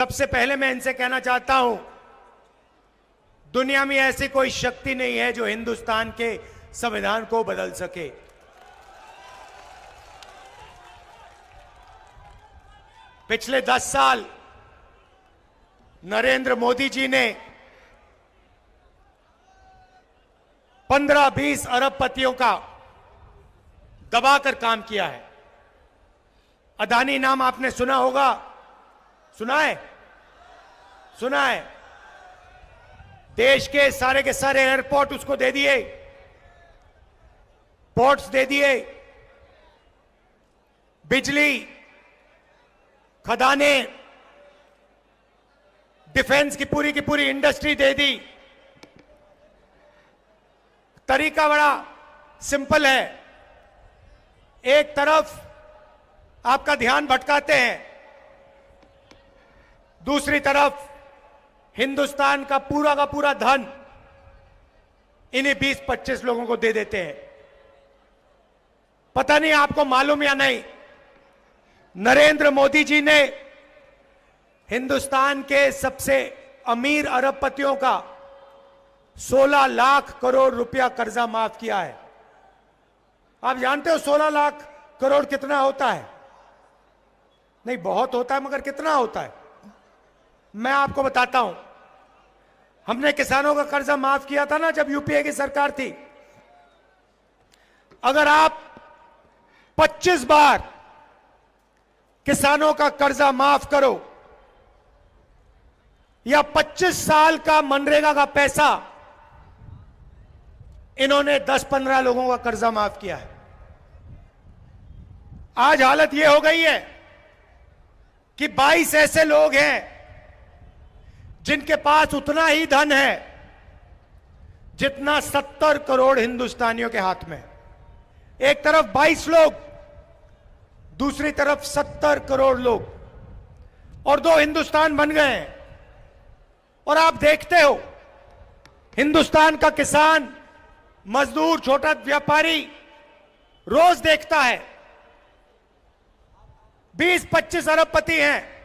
सबसे पहले मैं इनसे कहना चाहता हूं, दुनिया में ऐसी कोई शक्ति नहीं है जो हिंदुस्तान के संविधान को बदल सके। पिछले 10 साल नरेंद्र मोदी जी ने 15-20 अरबपतियों का दबाकर काम किया है। अदानी नाम आपने सुना होगा, सुना है? सुना है? देश के सारे एयरपोर्ट उसको दे दिए, पोर्ट्स दे दिए, बिजली, खदानें, डिफेंस की पूरी इंडस्ट्री दे दी। तरीका बड़ा सिंपल है। एक तरफ आपका ध्यान भटकाते हैं, दूसरी तरफ हिंदुस्तान का पूरा धन इन्हीं 20-25 लोगों को दे देते हैं। पता नहीं आपको मालूम या नहीं, नरेंद्र मोदी जी ने हिंदुस्तान के सबसे अमीर अरबपतियों का 16 लाख करोड़ रुपया कर्जा माफ किया है। आप जानते हो 16 लाख करोड़ कितना होता है? नहीं, बहुत होता है, मगर कितना होता है मैं आपको बताता हूं। हमने किसानों का कर्जा माफ किया था ना, जब यूपीए की सरकार थी। अगर आप 25 बार किसानों का कर्जा माफ करो या 25 साल का मनरेगा का पैसा, इन्होंने 10-15 लोगों का कर्जा माफ किया है। आज हालत यह हो गई है कि 22 ऐसे लोग हैं जिनके पास उतना ही धन है जितना 70 करोड़ हिंदुस्तानियों के हाथ में। एक तरफ 22 लोग, दूसरी तरफ 70 करोड़ लोग, और 2 हिंदुस्तान बन गए हैं। और आप देखते हो, हिंदुस्तान का किसान, मजदूर, छोटा व्यापारी रोज देखता है 20-25 अरबपति हैं,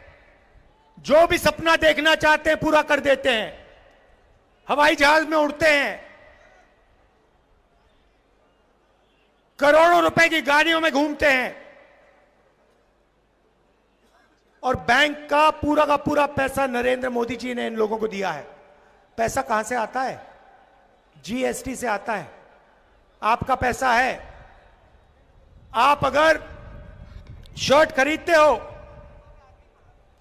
जो भी सपना देखना चाहते हैं पूरा कर देते हैं। हवाई जहाज में उड़ते हैं, करोड़ों रुपए की गाड़ियों में घूमते हैं, और बैंक का पूरा पैसा नरेंद्र मोदी जी ने इन लोगों को दिया है। पैसा कहां से आता है? जीएसटी से आता है। आपका पैसा है। आप अगर शर्ट खरीदते हो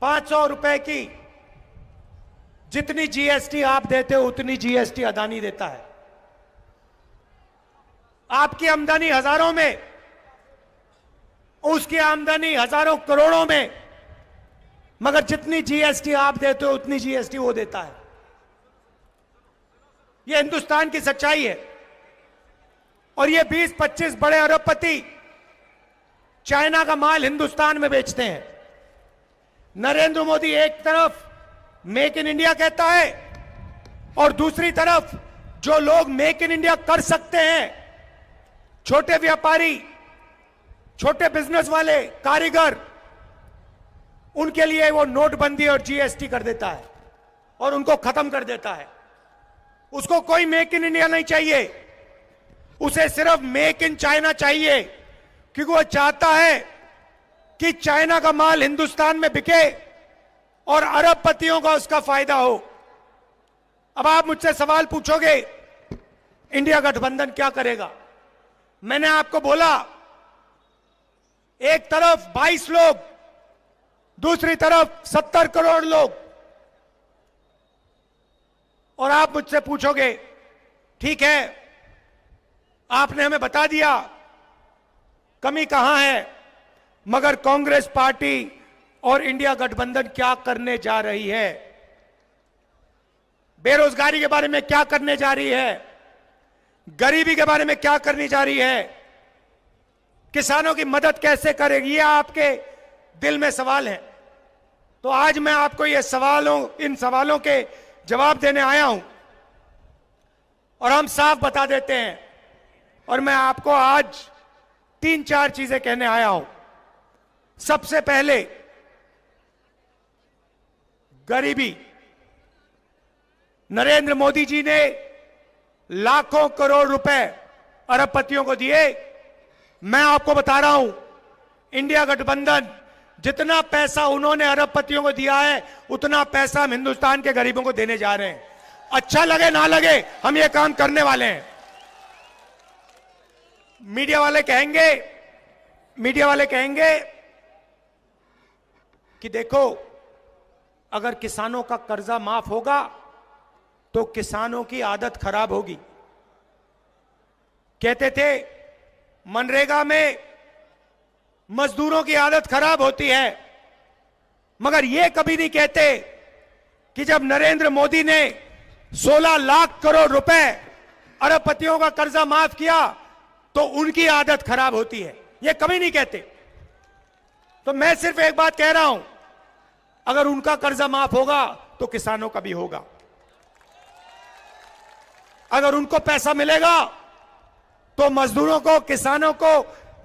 500 रुपए की, जितनी जीएसटी आप देते हो उतनी जीएसटी अदानी देता है। आपकी आमदनी हजारों में, उसकी आमदनी हजारों करोड़ों में, मगर जितनी जीएसटी आप देते हो उतनी जीएसटी वो देता है। यह हिंदुस्तान की सच्चाई है। और ये 20-25 बड़े अरबपति चाइना का माल हिंदुस्तान में बेचते हैं। नरेंद्र मोदी एक तरफ मेक इन इंडिया कहता है, और दूसरी तरफ जो लोग मेक इन इंडिया कर सकते हैं, छोटे व्यापारी, छोटे बिजनेस वाले, कारीगर, उनके लिए वो नोटबंदी और जीएसटी कर देता है और उनको खत्म कर देता है। उसको कोई मेक इन इंडिया नहीं चाहिए, उसे सिर्फ मेक इन चाइना चाहिए, क्योंकि वो चाहता है कि चाइना का माल हिंदुस्तान में बिके और अरबपतियों का उसका फायदा हो। अब आप मुझसे सवाल पूछोगे, इंडिया गठबंधन क्या करेगा? मैंने आपको बोला, एक तरफ 22 लोग, दूसरी तरफ 70 करोड़ लोग। और आप मुझसे पूछोगे, ठीक है, आपने हमें बता दिया कमी कहां है, मगर कांग्रेस पार्टी और इंडिया गठबंधन क्या करने जा रही है? बेरोजगारी के बारे में क्या करने जा रही है? गरीबी के बारे में क्या करने जा रही है? किसानों की मदद कैसे करेगी? ये आपके दिल में सवाल है। तो आज मैं आपको इन सवालों के जवाब देने आया हूं, और हम साफ बता देते हैं। और मैं आपको आज 3-4 चीजें कहने आया हूं। सबसे पहले, गरीबी। नरेंद्र मोदी जी ने लाखों करोड़ रुपए अरबपतियों को दिए। मैं आपको बता रहा हूं, इंडिया गठबंधन जितना पैसा उन्होंने अरबपतियों को दिया है, उतना पैसा हम हिंदुस्तान के गरीबों को देने जा रहे हैं। अच्छा लगे ना लगे, हम ये काम करने वाले हैं। मीडिया वाले कहेंगे कि देखो, अगर किसानों का कर्जा माफ होगा तो किसानों की आदत खराब होगी। कहते थे मनरेगा में मजदूरों की आदत खराब होती है, मगर यह कभी नहीं कहते कि जब नरेंद्र मोदी ने 16 लाख करोड़ रुपए अरबपतियों का कर्जा माफ किया तो उनकी आदत खराब होती है। यह कभी नहीं कहते। तो मैं सिर्फ एक बात कह रहा हूं, अगर उनका कर्जा माफ होगा तो किसानों का भी होगा। अगर उनको पैसा मिलेगा तो मजदूरों को, किसानों को,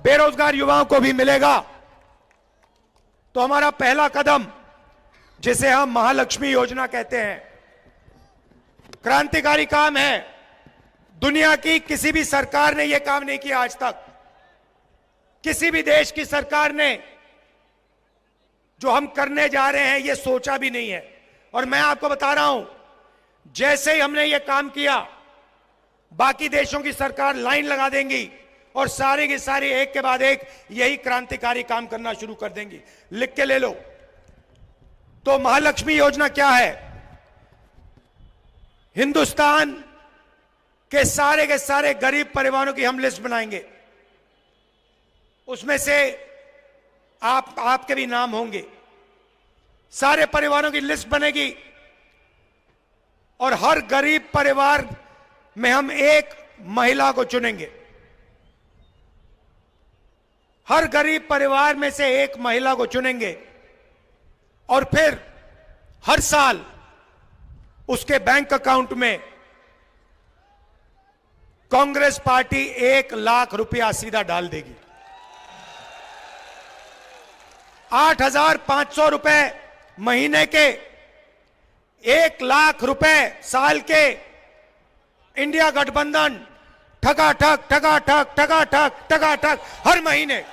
बेरोजगार युवाओं को भी मिलेगा। तो हमारा पहला कदम, जिसे हम महालक्ष्मी योजना कहते हैं, क्रांतिकारी काम है। दुनिया की किसी भी सरकार ने यह काम नहीं किया आज तक। किसी भी देश की सरकार ने जो हम करने जा रहे हैं यह सोचा भी नहीं है। और मैं आपको बता रहा हूं, जैसे ही हमने यह काम किया, बाकी देशों की सरकार लाइन लगा देंगी और सारी की सारी एक के बाद एक यही क्रांतिकारी काम करना शुरू कर देंगी। लिख के ले लो। तो महालक्ष्मी योजना क्या है? हिंदुस्तान के सारे गरीब परिवारों की हम लिस्ट बनाएंगे। उसमें से आपके भी नाम होंगे। सारे परिवारों की लिस्ट बनेगी और हर गरीब परिवार में हम एक महिला को चुनेंगे। हर गरीब परिवार में से एक महिला को चुनेंगे और फिर हर साल उसके बैंक अकाउंट में कांग्रेस पार्टी 1 लाख रुपया सीधा डाल देगी। 8,500 रुपए महीने के, 1 लाख रुपए साल के, इंडिया गठबंधन ठगाठक ठगाठक ठगाठक ठगाठक हर महीने